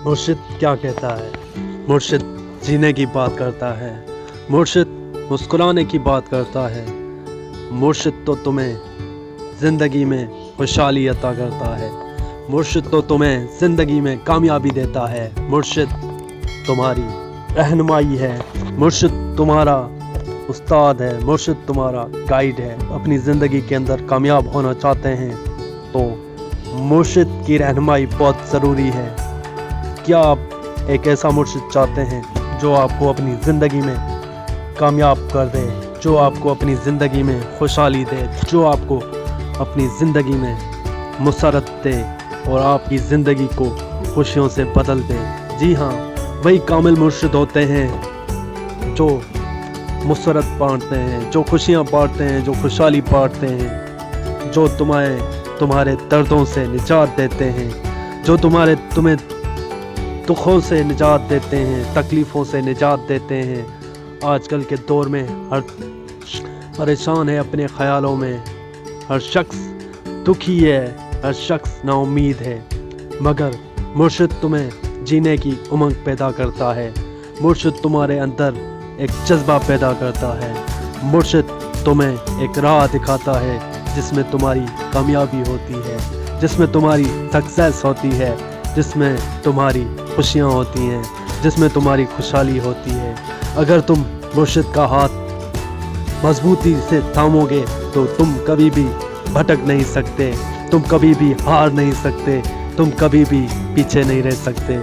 मुर्शिद क्या कहता है? मुर्शिद जीने की बात करता है, मुर्शिद मुस्कुराने की बात करता है, मुर्शिद तो तुम्हें ज़िंदगी में खुशहाली अता करता है, मुर्शिद तो तुम्हें ज़िंदगी में कामयाबी देता है, मुर्शिद तुम्हारी रहनुमाई है, मुर्शिद तुम्हारा उस्ताद है, मुर्शिद तुम्हारा गाइड है। अपनी ज़िंदगी के अंदर कामयाब होना चाहते हैं तो मुर्शिद की रहनुमाई बहुत ज़रूरी है। क्या आप एक ऐसा मुर्शिद चाहते हैं जो आपको अपनी ज़िंदगी में कामयाब कर दे, जो आपको अपनी ज़िंदगी में खुशहाली दे, जो आपको अपनी ज़िंदगी में मुसरत दे और आपकी ज़िंदगी को खुशियों से बदल दे? जी हाँ, वही कामिल मुर्शिद होते हैं जो मुसरत बांटते हैं, जो खुशियाँ बांटते हैं, जो खुशहाली बांटते हैं, जो तुम्हारे दर्दों से निजात देते हैं, जो तुम्हें दुखों से निजात देते हैं, तकलीफ़ों से निजात देते हैं। आजकल के दौर में हर परेशान है अपने ख़यालों में, हर शख्स दुखी है, हर शख्स नाउम्मीद है, मगर मुर्शिद तुम्हें जीने की उमंग पैदा करता है, मुर्शिद तुम्हारे अंदर एक जज्बा पैदा करता है, मुर्शिद तुम्हें एक राह दिखाता है जिसमें तुम्हारी कामयाबी होती है, जिसमें तुम्हारी सक्सेस होती है, जिसमें तुम्हारी खुशियाँ होती हैं, जिसमें तुम्हारी खुशहाली होती है। अगर तुम मुर्शिद का हाथ मजबूती से थामोगे तो तुम कभी भी भटक नहीं सकते, तुम कभी भी हार नहीं सकते, तुम कभी भी पीछे नहीं रह सकते,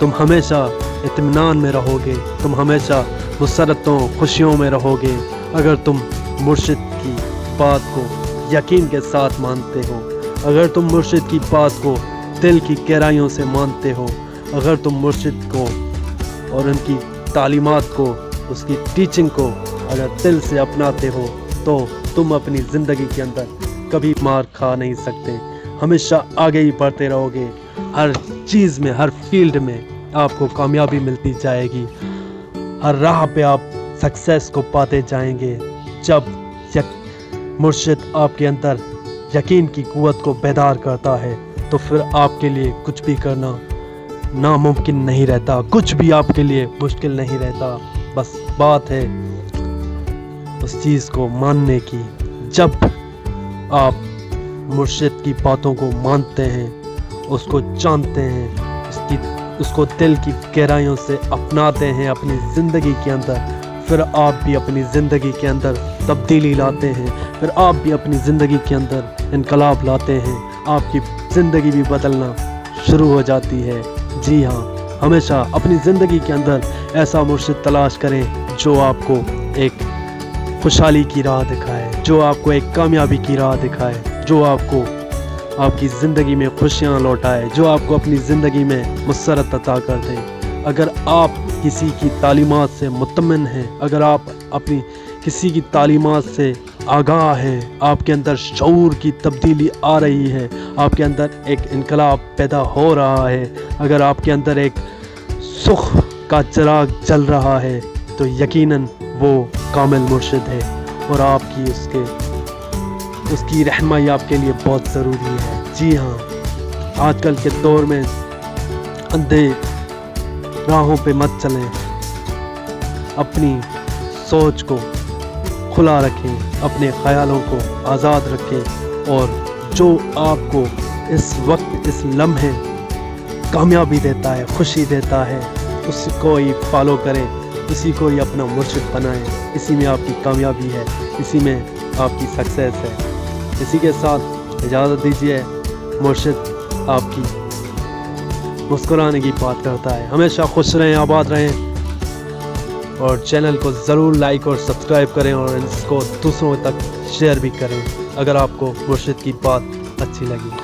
तुम हमेशा इत्मीनान में रहोगे, तुम हमेशा मुसरतों खुशियों में रहोगे। अगर तुम मुर्शिद की बात को यकीन के साथ मानते हो, अगर तुम मुर्शिद की बात को दिल की गहराइयों से मानते हो, अगर तुम मुर्शिद को और उनकी तालीमात को, उसकी टीचिंग को अगर दिल से अपनाते हो तो तुम अपनी ज़िंदगी के अंदर कभी मार खा नहीं सकते, हमेशा आगे ही बढ़ते रहोगे। हर चीज़ में, हर फील्ड में आपको कामयाबी मिलती जाएगी, हर राह पे आप सक्सेस को पाते जाएंगे। जब मुर्शिद आपके अंदर यकीन की कुव्वत को बेदार करता है तो फिर आपके लिए कुछ भी करना नामुमकिन नहीं रहता, कुछ भी आपके लिए मुश्किल नहीं रहता। बस बात है उस चीज़ को मानने की। जब आप मुर्शिद की बातों को मानते हैं, उसको जानते हैं, उसको दिल की गहराइयों से अपनाते हैं अपनी ज़िंदगी के अंदर, फिर आप भी अपनी ज़िंदगी के अंदर तब्दीली लाते हैं, फिर आप भी अपनी ज़िंदगी के अंदर इनकलाब लाते हैं, आपकी ज़िंदगी भी बदलना शुरू हो जाती है। जी हाँ, हमेशा अपनी ज़िंदगी के अंदर ऐसा मुर्शिद तलाश करें जो आपको एक खुशहाली की राह दिखाए, जो आपको एक कामयाबी की राह दिखाए, जो आपको आपकी ज़िंदगी में खुशियाँ लौटाए, जो आपको अपनी ज़िंदगी में मुसरत अता कर दे। अगर आप किसी की तालीमात से मुतमिन हैं, अगर आप अपनी किसी की तालीमात से आगाह हैं, आपके अंदर शऊर की तब्दीली आ रही है, आपके अंदर एक इनकलाब पैदा हो रहा है, अगर आपके अंदर एक सुख का चिराग जल रहा है तो यकीनन वो कामिल मुर्शिद है और आपकी उसकी रहनुमाई आपके लिए बहुत ज़रूरी है। जी हाँ, आजकल के दौर में अंधे राहों पे मत चलें, अपनी सोच को खुला रखें, अपने ख़यालों को आज़ाद रखें और जो आपको इस वक्त, इस लम्हे कामयाबी देता है, खुशी देता है, उसको ही फॉलो करें, इसी को ही अपना मुर्शिद बनाएं। इसी में आपकी कामयाबी है, इसी में आपकी सक्सेस है। इसी के साथ इजाज़त दीजिए। मुर्शिद आपकी मुस्कुराने की बात करता है। हमेशा खुश रहें, आबाद रहें और चैनल को ज़रूर लाइक और सब्सक्राइब करें और इसको दूसरों तक शेयर भी करें अगर आपको मुर्शिद की बात अच्छी लगी।